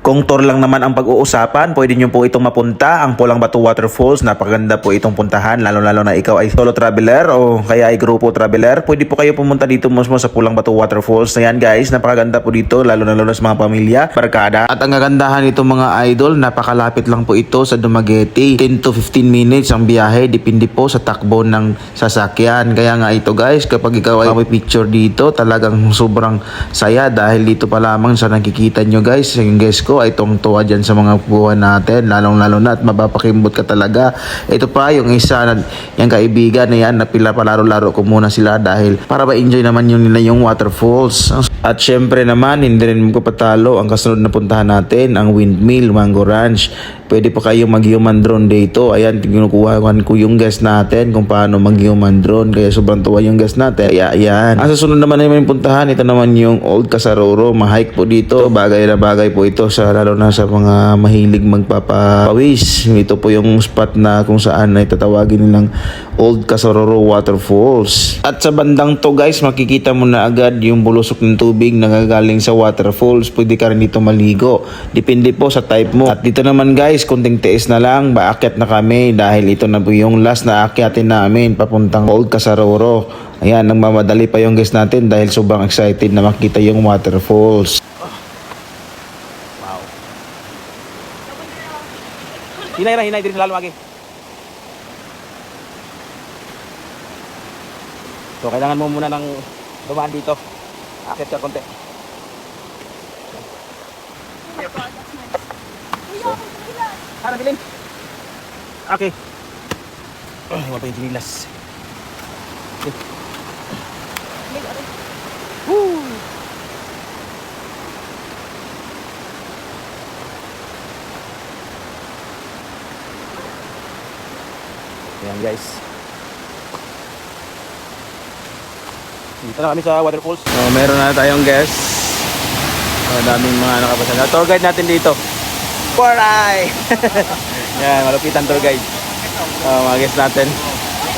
Kung tour lang naman ang pag-uusapan, pwede nyo po itong mapunta, ang Pulang Batu Waterfalls. Napaganda po itong puntahan, lalo-lalo na ikaw ay solo traveler o kaya ay grupo traveler. Pwede po kayo pumunta dito mismo sa Pulang Batu Waterfalls. Ayan guys, napakaganda po dito, lalo-lalo na sa mga pamilya, barkada. At ang kagandahan nito mga idol, napakalapit lang po ito sa Dumaguete. 10 to 15 minutes ang biyahe, depende po sa takbo ng sasakyan. Kaya nga ito guys, kapag ikaw ay may picture dito, talagang sobrang saya dahil dito pa lamang sa nakikita nyo guys, yung guys ko ay tuwang-tuwa dyan sa mga buwan natin, lalong-lalo na at mapapakimbot ka talaga. Ito pa yung isa, yung kaibigan na yan, napila palaro-laro ko muna sila dahil para ma-enjoy naman yun nila yung waterfalls. At syempre naman, hindi rin magpapatalo ang kasunod na puntahan natin, ang Windmill Mango Ranch. Pwede pa kayong mag-human drone dito. Ayan, kinukuhaan ko yung guest natin kung paano mag-human drone. Kaya sobrang tuwa yung guest natin. Ayan. Ang susunod naman namin puntahan, ito naman yung Old Casaroro. Ma-hike po dito. Bagay na bagay po ito sa lalo na sa mga mahilig magpapawis. Ito po yung spot na kung saan ay tatawagin nilang Old Casaroro Waterfalls. At sa bandang to guys, makikita mo na agad yung bulusok ng tubig na gagaling sa waterfalls. Pwede ka rin dito maligo. Depende po sa type mo. At dito naman guys, kunting tiis na lang, baakyat na kami dahil ito na po yung last na aakyatin namin papuntang Old Casaroro. Ayan, nagmamadali pa yung guys natin dahil sobrang excited na makita yung waterfalls. Wow. Hinay din lalo lagi. So kailangan mo muna ng dumaan dito. Akyat ka konti. Harap bilin. Okay. Wala pa yung tinilas. Okay. Woo! Ayan guys. Dito na kami sa waterfalls. So, meron na tayong guest. Daming mga nakapasal. Tour guide natin dito. Poray! Yan, malupitan tour guide. Mga guest natin.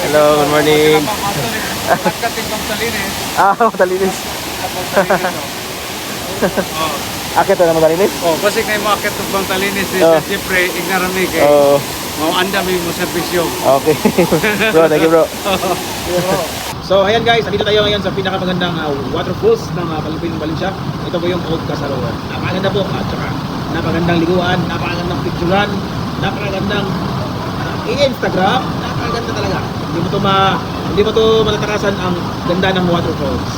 Hello, good morning. Matalinis. Akit na matalinis? Kasi kayo makakit ng Bangtalinis. Siyempre, ignorami kay mauanda mo servisyo. Okay. Bro, thank you bro. So ayan guys, nandito tayo ngayon sa pinakamagandang waterfalls ng Palupin, Valencia. Ito po yung Old Casaroro. Napakaganda po at saka napakagandang liguan, napakagandang picturean, napakagandang i-Instagram, napakaganda talaga. Hindi mo to matatakasan ang ganda ng waterfalls.